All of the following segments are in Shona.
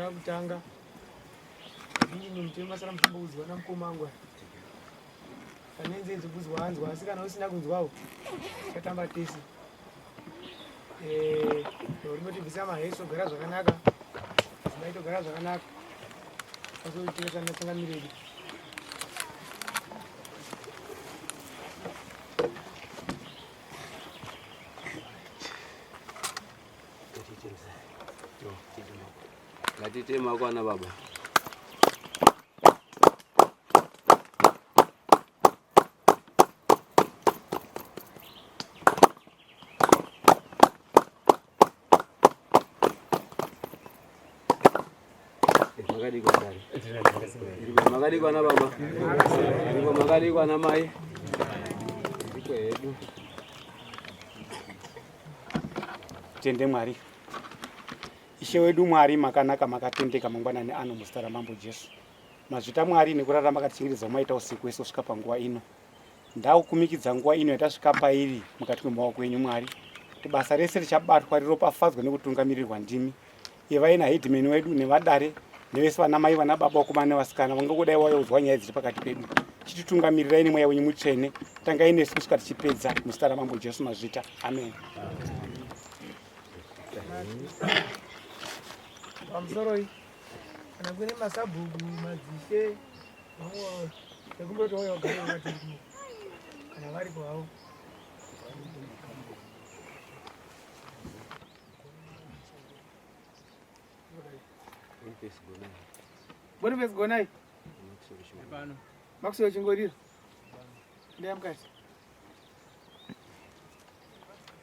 Kutanga ini mtema sana mfumbuzi wana mkomangwa kanenze nzubuzi wanzwa asikana usina kunzwawo chatamba tesi rimoti visama heso gara zvakanaka zinaito gara zvakanaka azoiteka na tsangamiriri Ngatitema kwana baba. Magadi kwana baba. Magadi kwana mai. Tende Mwari. Ishe wedu Mwari makanaka makatendeka mangwanani ano muzita ramambo Jesu. Mazvita Mwari nekurara makatichengetedza maita usiku wese kusvika panguva ino. Ndaukumikidza nguva ino yatasvika pairi mukati mwemaoko enyu Mwari. Kuti basa rese richabatwa riropafadzwa nekutungamirirwa ndimi. Ivaina headman wedu nevadare nevese vana mai vana baba vakomana nevasikana vangangodai vaudzwa nyaya dziri pakati pedu. Chititungamirirei nemweya wenyu mutsvene. Tangai nesu kusvika tichipedza muzita ramambo Jesu mazvita. Amen. Amsoroi kana kune masabhuku madzishe vamwe ekumboti wauya kugara wakati kana vari kwavo Boniface gonai makusoro chingorira ndaya mukati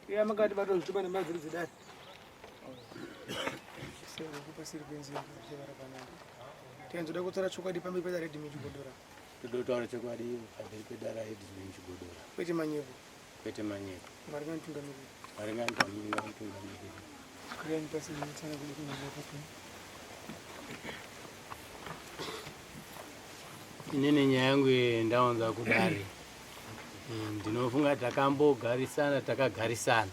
iya makati batozvitupa nemavhiri dzidari tenzoda kutsara chokwadi pamberi pedaredhimi chigodora Todotaura chokwadi pamberi pedaredhimi chigodora kwete manyepo Mwari nganitungamirire kuyani pasi nitsana kuli kunyaapa inene nyaya yangu ndaonza kudare ndinofunga takagarisana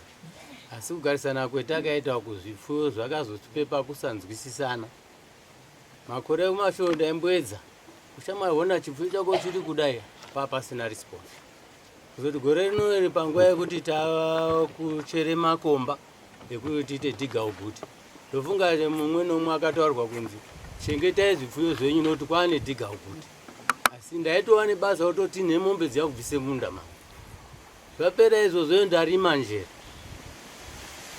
asi kugarisana kwetakaita kuzvipfuyo zvakazotipepa kusanzwisisana. Makore kumashonda embwedza kuchamaona chipfuyo chako chiri kudai pasina response. Kuzoti gore rino panguva yekuti takuchere makomba ekuti tiite diga uguti. Ndofunga mumwe nomwe akataurwa kunzi chengetai zvipfuyo zvenyu nokuti kwane diga uguti. Asi ndaitova nebasa kutoti nemombe dziya kubvise munda mangu. Zvapera izvozvo ndarima njera.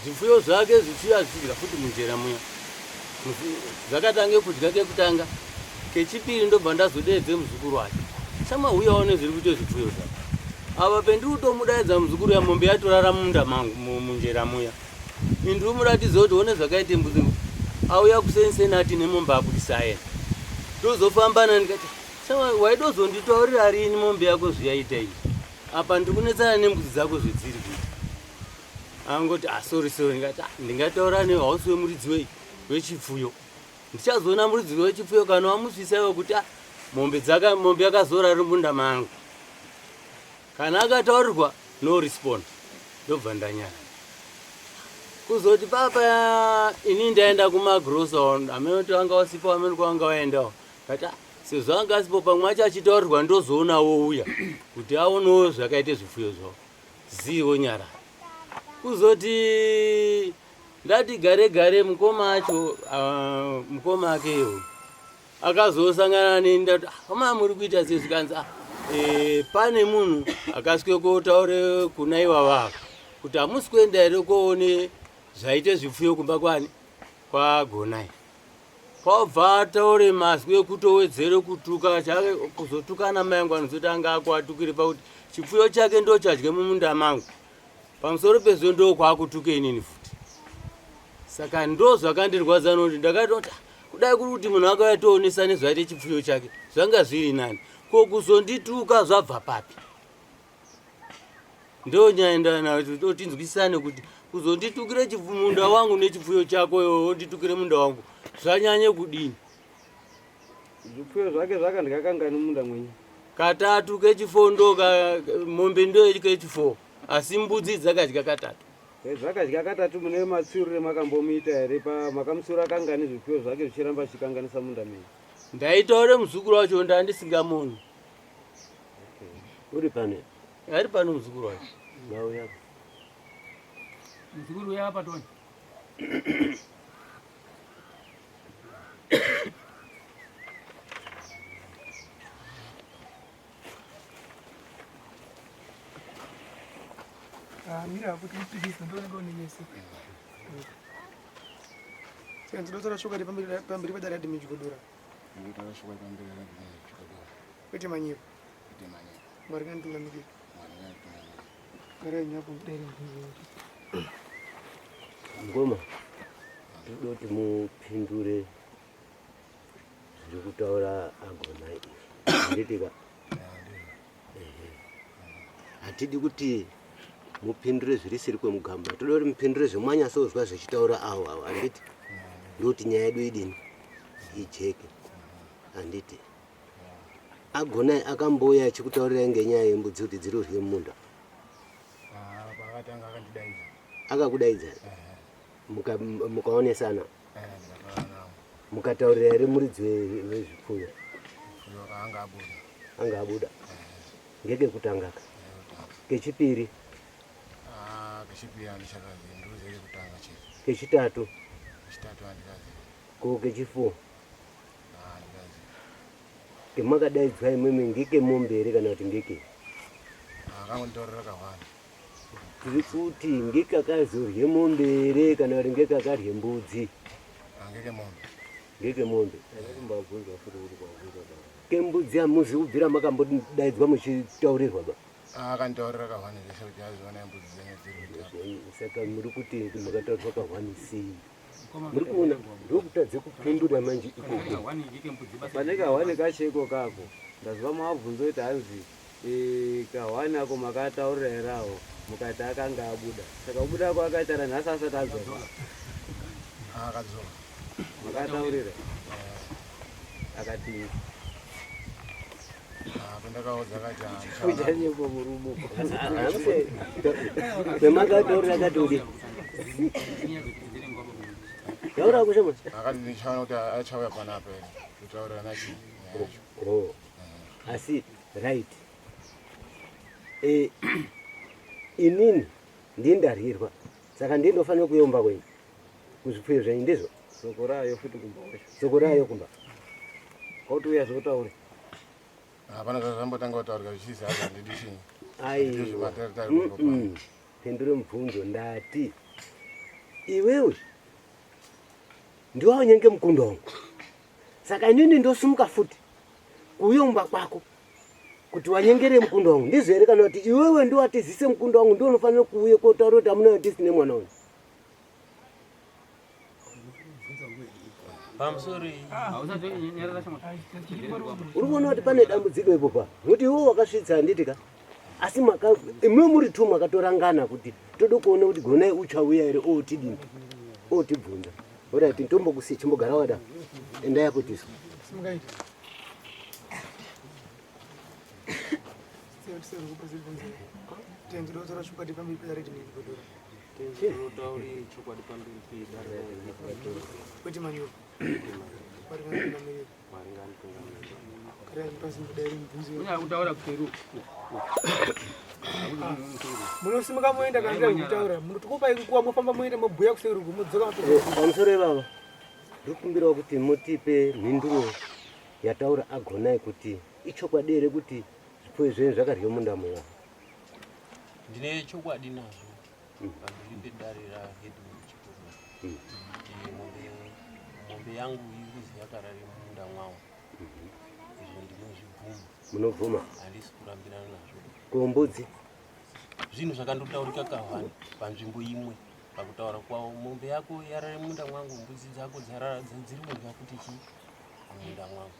Zvipfuyo zvake zvichiya zvichidya futi munjera muya. Zvakatange kudya kekutanga. Kechipiri ndobva ndazodedze muzukuru wacho. Chamauyawo nezviri kuite zvipfuyo zvake. Apa pendiri kutomudaidza muzukuru yamombe yatorara munda mangu munjera muya. Indiri kumuratidza kuti one zvakaite mbuzi. Auya kuseniseni ati nemombe abudisa yena. Ndozofambana ndikati chama waidozonditaurira riini mombe yako zviyaita izvi. Apa ndikunetsana nembudzi dzako zvedziri kuti. Angoti sorry ngati ndingataura nehausi wemuridzi wechipfuyo. Ndichazoona muridzi wechipfuyo kana wamusvisaiwo kuti mombe yakazora munda mangu. Kana akataurirwa no respond. Ndobva ndanyara. Kuzoti papa ini ndaenda kumagrosa amene wanga wasipo amene kwanga waendawo. Kati sezvo anga asipo pamwe acho achitaurirwa ndozoonawo uya kuti aonewo zvakaite zvipfuyo zvawo. Zivo nyara. Kuzoti ndati gare mukoma acho mukoma akeyo akazosangana neni ndati kama muri kuita sezvo kanzi pane munhu akasvike kotaure kuna ivava kuti hamusi kuenda here koone zvaite zvipfuyo kumba kwani kwagonai. Kwabva ataure mazwi ekutowedzere kutuka chake kuzotukana mai angu anozotanga akwatukire pakuti chipfuyo chake ndo chadye mumunda mangu. Pamusoro pezvo ndo kwakutuka inini futi. Saka ndo zvakandirwadza noti ndakatoti kudai kuri kuti munhu akauya toonesa nezvaite chipfuyo chake zvanga zviri nani. ko kuzondituka zvabva papi? Ndo nyaenda nacho totinzwisane kuti kuzonditukire munda wangu nechipfuyo chako iwe wonditukire munda wangu zvanyanye kudini? Zvipfuyo zvake zvakandya kangani munda mwenyu? Katatu kechifondo mombe ndo kechifo asi mbudzi dzakadya katatu. Zvakadya katatu mune matsurire makambomuita here makamusura kangani zvipfuyo zvake zvichiramba zvichikanganisa munda menyu? Ndaitaure muzukuru wacho ndandisingamoni. Uri pane? Ari pano muzukuru wacho. Ngau yako. Mzukuru ya hapa Tony. Mira kuti mupigisa ndone ngonese. Saka ndinotora shuka pamberi padare radhi michigodora. Ndinotora shuka pamberi radhi michigodora. Kwete manyepo. Kwete manyepo. Mwari kanditungamire. Mwari kanditungamire. Kare nyapo kudare mvunzo. Ngoma. Ndoti mupindure zviri kutaura agona izvi. Nditika. Hatidi kuti mupindure zviri siri kwemugamba. Toda kuti mupindure zvemwanyasozwa zvichitaura awo anditi. Ndoti nyaya yedu idini ijeke. Anditi. Agona akambouya achikutaurira ngenyaya yembudzi kuti dziri kurye munda. Pakatanga akandidaidza. Akakudaidza? Mukaonesana? Mukataurira here muridzi wezvipfuyo? Anga abuda. Ngekekutangaka? Kechipiri? Kechipiri handichakazi ndoziye kutanga chete. Kechitatu? Kechitatu handikazi. Ko kechifour? Handikazi. Kemakadaidzwa imwimwi ngeke mombe here kana kuti ngeke? Akangonditorera kahwani. Tiri kuti ngekakazorye mombe here kana kuti ngekakarye mbudzi? Ngeke mombe. Ngeke mombe. Kembudzi hamuzi kubvira makambodaidzwa muchitaurirwa ba? Akanditorera kahwani zveshe kuti aziona mbudzi dzenye dziri kuita. Saka muri kuti makataurirwa kahwani sei? Muri kuona ndokutadze kupindura manje ikoko. Pane kahwani kacheko kako. Ndaziva mabvunzo kuti hanzi kahwani ako makataurira herawo mukati akanga abuda. Saka kubuda ako akaita nhasi asati adzoka. Akadzoka. Makataurira. Akati pendakaudza akati uchanyepo murumo. Pemakataurira akati udi. Yaura kushema? Akati ndichaona kuti achauya panapa here kutaurira nachi. Asi right. Inini ndindarirwa. Saka ndindofanira kuyomba kwenyu. Kuzvipfuyo zvenyu ndizvo? Sokorayo futi kumba wacho. Sokorayo kumba. Kuti uya zvotaure. Hapana zvambotanga kutaurika zvichizi hasa ndidi chinyi. Aiwa. Pendure mubvunzo ndati. Iwewe ndiwanyenge mukunda wangu. Saka inini ndosumuka futi kuyomba kwako kuti wanyengere mukunda wangu. Ndizvo here kana kuti iwewe ndiwatizise mukunda wangu ndio unofanira kuuye kotaura kuti amuna tisine mwana wangu. Uri kuona kuti pane dambudziko ipopa nokuti iwo wakasvitsa handitika asi imwe muri tu makatorangana kuti tode kuona kuti gonai uchauya here otidini otibvunza orati ntombokusiya chimbogara wada enda yako tiso munosimuka moenda kana kutaura munotukupai nguva mofamba moenda mobhuya kuseruku modzoka pamusoro baba ndikumbirawo kuti mutipe mhinduro yataura agonai kuti ichokwadi here kuti zvipfuyo zvenyu zvakarye munda mweya. Ndine chokwadi nazvo pamberi pedare rahedu muchikoro. Mombe yangu ikuzi yakarare munda mwawo. Izvo ndinozvibvuma. Munobvuma? Handisi kurambirana nazvo. Ko mbudzi? Zvinhu zvakandotaurika kahwani panzvimbo imwe pakutaura kwawo mombe yako yarare munda mwangu mbudzi dzako dzarara dziri kudya futi chi munda mwangu.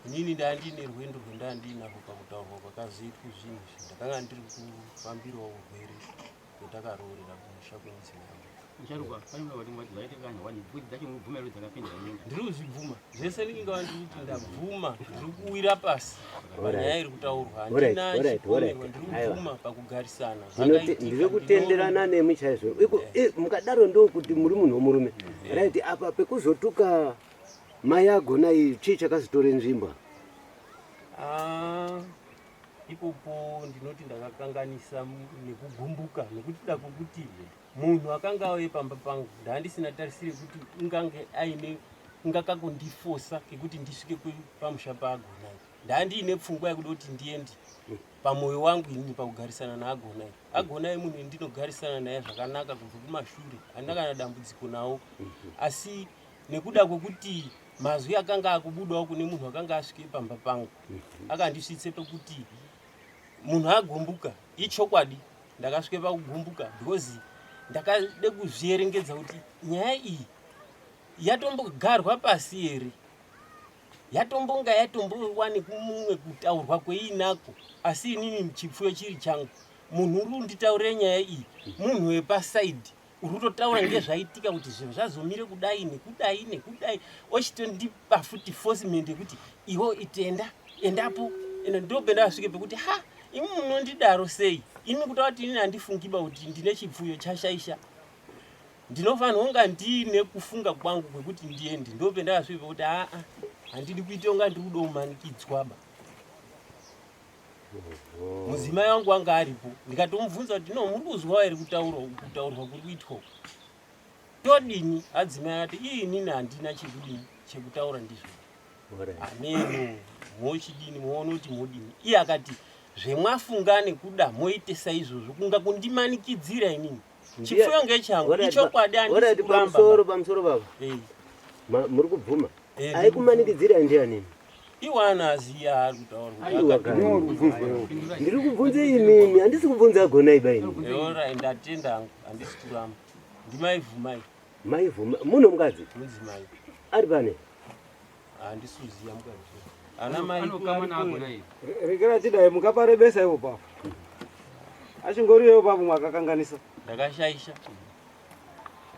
inini ndandine rwendo rwendandinapo pakutaurwa kwakazoitwa zvinhu ndakanga ndiri kufambirawo urwere hwetakarorera kumusha kwemizinamo ndiri kuzvibvuma zvese ndingawa ndiri kuti ndabvuma ndiri kuwira pasi panyaya iri kutaurwa handina chipomerwa ndiri kubvuma pakugarisana ndiri kutenderana nemi chaizvo mukadaro ndokuti muri munhu womurume right apa pekuzotuka mai agona chii chakazotore nzvimbo ipopo ndinoti ndakakanganisa nekugumbuka nekuti da kwokuti munhu akanga auye pamba pangu ndandisina tarisire kuti ungange aine ungakakondifosa kekuti ndisvike pamusha paagonai ndandiine pfungwa yekuda kuti ndiende pamwoyo wangu inini pakugarisana naagonai agonai munhu ndinogarisana naye zvakanaka kubva kumashure handina kana dambudziko nawo asi nekuda kwokuti mazwi akanga akubudawo kune munhu akanga asvike pamba pangu akandisvitse pekuti munhu agumbuka ichokwadi ndakasvike pakugumbuka because ndakade kuzvierengedza kuti nyaya iyi yatombogarwa pasi here yatombonga yatombowane kumumwe kutaurwa kweinako asi inini chipfuyo chiri changu munhu uri kunditaurira nyaya iyi munhu wepasaidi uri kutotaura ngezvaitika kuti zvinhu zvazomire kudai nekudai ochitondipa futi forcement yekuti iwo itenda endapo ende ndobe ndasvike pekuti ha imi munondidaro sei imi kutaura kuti inini handifungiba kuti ndine chipfuyo chashaisha ndinofanira kunga ndiine kufunga kwangu kwekuti ndiende ndobe ndasvike pekuti handidi kuita unga ndiri kudomanikidzwaba mudzimai wangu anga aripo ndikatomubvunza kuti no muri kuzwawo here kutaurwa kuri kuitwa todini adzimai ati inini handina chekutaura ndizvo ameno mochidini moona kuti modini iye akati zvemwafunga nekuda moite saizvozvo kunga kundimanikidzira inini chipfuyo ngechangu ichokwadi pamusoro baba muri kubvuma aikumanikidzira ndianini iwana aziya ari kutaurwa ndiri kubvunza imimi handisi kubvunza agonai baini eora ndatenda hangu handisi kuramba ndimaivhumai maivhuma munhu mukadzi mudzimai ari pane handisuziya mukadzi ana mai rekera chidai mukaparebesa ivo papo achingoriyo papo mwakakanganisa ndakashaisha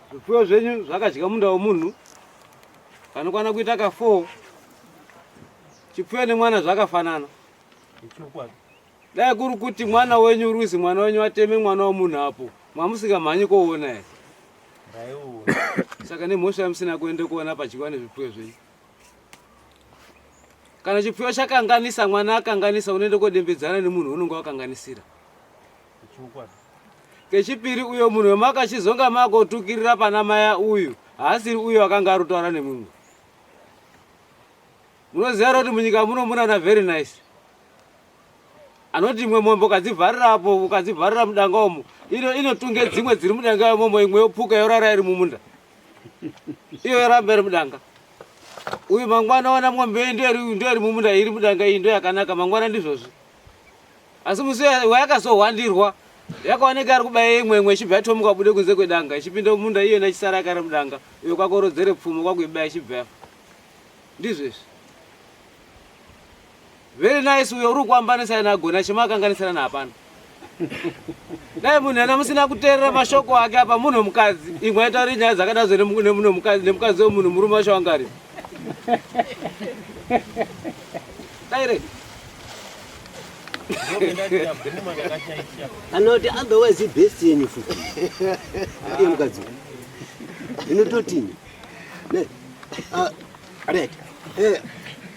zvipfuyo zvenyu zvakadya munda womunhu panokwana kuita ka 4 chipfuyo nemwana zvakafanana ichokwadi dai kuri kuti mwana wenyu ruzi mwana wenyu ateme mwana womunhu apo mwamusingamhanyi koona here ndaiona saka nemhosva yamusina kuende kuona pachikwa nezvipfuyo zvenyu kana chipfuyo chakanganisa mwana akanganisa unoende kodembedzana nemunhu unonge wakanganisira ichokwadi kechipiri uyo munhu wemakachizonga makotukirira pana maya uyu haasiri uyo akanga arutaura nemumwe munoziva kuti munyika muno munana very nice anoti imwe mombe ukadzivharira apo ukadzivharira mudanga umo inotunge dzimwe dziri mudanga imomo imwe yopuka yorara iri mumunda iyo yoramba iri mudanga uyu mangwana wana mombe ndoiri mumunda iri mudanga iyi ndo yakanaka mangwana ndizvozvo asi musi wayakazohwandirwa yakaoneka ari kubaya imwe ichibva yatomuka bude kunze kwedanga ichipinda mumunda iyona ichisara yakari mudanga iyo kwakorodzere pfumo kwakuibaya ichibva yafa ndizvezvi very nice uyo uri kuambanisana nagona chimakanganisana napana dai munhu ana musina kuteerera mashoko ake apa munhu mukadzi imwe aitauri nyaya dzakadazo nemukadzi wemunhu murume wacho wanga ari daire anoti otherwise best yenyu futi iye mukadzi inototini right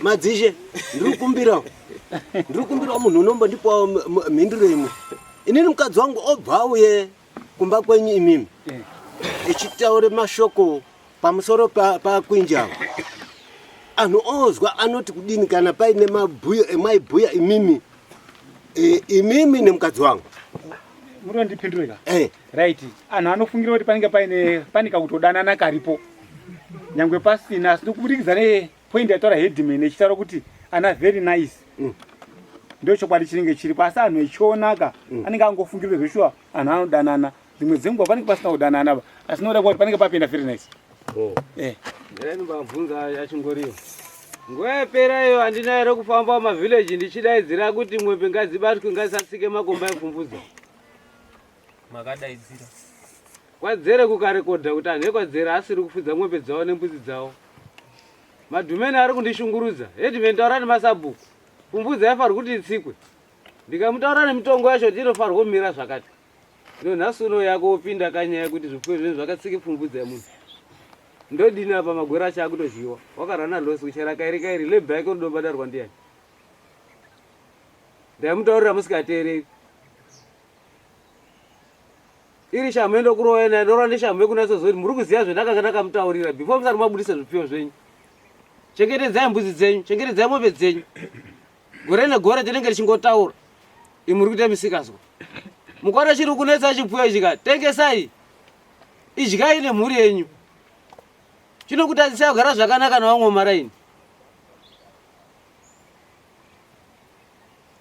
madzishe ndiri kukumbirawo munhu unomba ndipawo mhinduro imwe inini mukadzi wangu obva auye kumba kwenyu imimi echitaure mashoko pamusoro pakwinjavo anhu ozwa anoti kudini kana paine maibhuya imimi nemukadzi wangu munondipindurika right anhu anofungira kuti panenge pane kakutodanana karipo nyangwe pasina asi ndikubudikidza nepoindi yataura headman echitaura kuti ana very nice ndo chokwadi chinenge chiripo asi anhu echionaka anenge angofungirwe zveshuwa anhu anodanana dzimwe dzenguva panenge pasina kudanana asi noda kuti panenge papinda very nice ndaimbabvunza yachingoriyo nguva yapera iyo handina here kufamba mavhileji ndichidaidzira kuti mwembe ngadzibatwe ngasasike makomba epfumvudza. Makadaidzira Kwadzere kukarekodha kuti anhu ekwadzere asiri kufudza mwembe dzavo nembudzi dzavo. Madhumeni ari kundishungurudza. Hedimeni taura nemasabhuku. Pfumvudza yafarwa kuti itsikwe. Ndikamutaura nemitongo yacho kuti inofarwa kumira zvakati. Nhasi uno yako opinda kanyaya kuti zvipfuyo zvinhu zvakatsike pfumvudza yemunhu. Ndodini apa magwera acho akutozhiwa. Wakarana losi kuchera kairi lebha yake unodobhadharwa ndiani. Ndamutaurira musikateereri. Iri shamu endokurowa naye ndorwa ndeshamu yekunasozoti muri kuziya zvendakanga ndakamutaurira before musati mabudisa zvipfuyo zvenyu. Chengetedzai mbudzi dzenyu, chengetedzai mombe dzenyu. Gore negore tinenge tichingotaura. Muri kuita misikazwa. Mukwana chiri kunetsa chipfuyo chikati tengesai. Idyai nemhuri yenyu. Chinokutadzisai kugara zvakanaka navamwe maraini.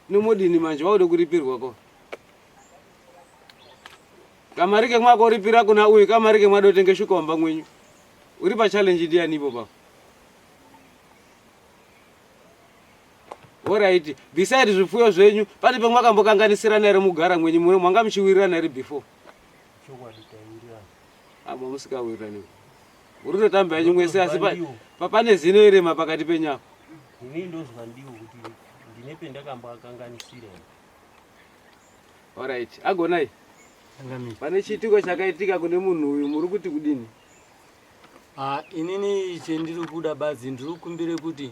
Nomudini manje waude kuripirwa ko. Kamari kemwako uripira kuna uyu, kamari kemwado utenge shukomba mwenyu. Uri pa challenge ndiani ipo pa. Alright, beside zvipfuyo zvenyu, pane pemwakambokanganisira nere mugara mwenyu muno mwanga muchiwirira nere before. Abo musikawirirani. Urutotamba yanyu mwese asi pane zino irema pakati penyako. ini ndozwa ndiwo kuti ndinepe ndakambokanganisira. Alright, agonai. Pane chitiko chakaitika kune munhu uyu muri kuti kudini? Inini chendiri kuda badzi ndiri kumbire kuti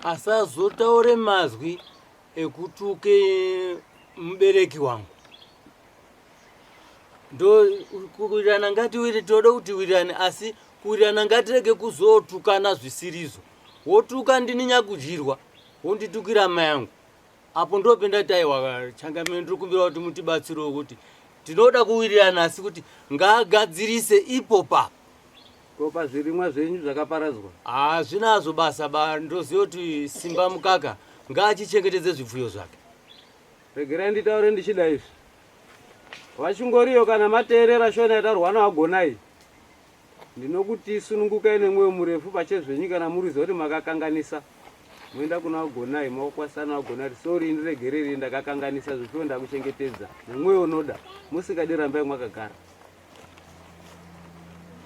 asazotaure mazwi ekutuke mubereki wangu. Ndo kuwirirana ngatiwire tode kuti wirirane asi kuwirirana ngatirege kuzotukana zvisirizo. Wotuka ndini nyakudyirwa wonditukira mai yangu. Apo ndopenda taiwa changamire ndiri kumbira kuti mutibatsirewo kuti tinoda kuwirirana asi kuti ngaagadzirise ipo papo. Kopa zvirimwa zvenyu zvakaparadzwa. Zvinazo basa ndoziva kuti simba mukaka ngaachichengetedze zvipfuyo zvake. Regerai nditaure ndichida izvi. Vachingoriyo kana mateerera shona yatarwana wagonai. Ndinokuti sunungukai nemwoyo murefu pachezvenyu kana muriziva kuti makakanganisa. Muenda kuna wagonai maokwasana wagonai sorry ndiregereri ndakakanganisa zvipfuyo ndakuchengetedza. Nemwoyo unoda musikadi rambai mwakagara.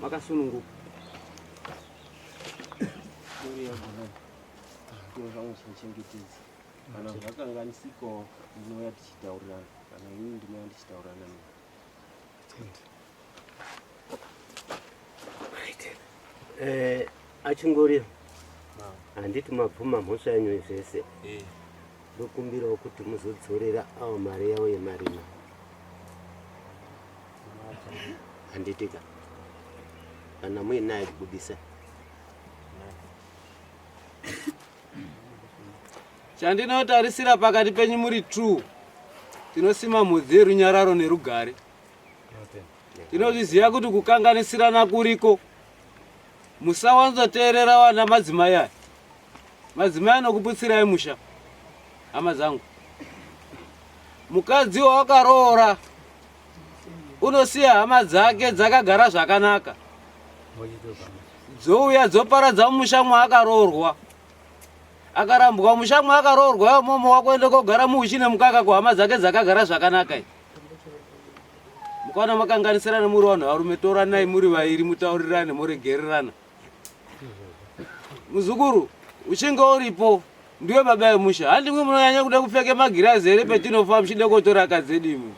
Makasununguka. Chengetedza kana zvakanganisikawo ndinouya tichitaurirana kana inini ndinouya ndichitaurirana naye. Achingoriyo handiti mabvuma mhosva yanyu zvese ndokumbirawo kuti muzodzorera awo mari yawo yemarima. Handitika kana muinaye kubudisa. Chandinotarisira pakati penyu muri true. Tinosima mhodzi yerunyararo nerugare. Tinozviziva kuti kukanganisirana kuriko. Musawanzoteerera wana madzimai aya. Madzimai anokuputsirai musha. Hama dzangu. Mukadzi wakaroora unosiya hama dzake dzakagara zvakanaka. Dzouya dzoparadza musha mwaakaroorwa. Akarambwa musha mwakaroorwa momo wakuenda kogara muuchi nemukaka kuhama dzake dzakagara zvakanaka. Mukana makanganisirana muri vanhu varume toranai muri vairi mutaurirane muregererana. Muzukuru uchinge uripo ndiwe baba yemusha. Handimwe munonyanya kuda kupfeke magirazi here petinofa muchide kotora akadzi edu imwe.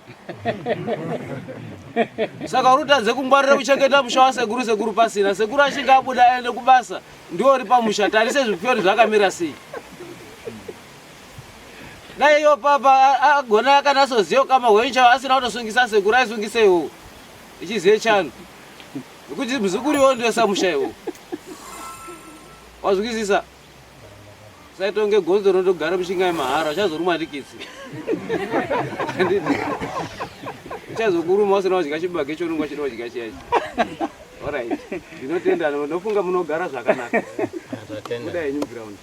Saka urutadze kungwarira kuchengeta musha wasekuru pasina. Sekuru achinge abuda aende kubasa ndiwo uri pamusha. Tarise zvipfuyo zvakamira sei. Dai iyo papa agona akanasoziva kama wencha asina kutosungisa sekuru aisungisewo. Ichizive chanu. Nekuti muzukuru iwo ndiwe samusha iwo. Wazvikizisa? Saitonge gonzo rondogara mushingai mahara uchazoruma ndikitsi. Uchazokuruma usina kudya chibage chonungwa chino kudya chiyachi. Alright. Ndinotenda ndofunga munogara zvakanaka. Kudai new ground.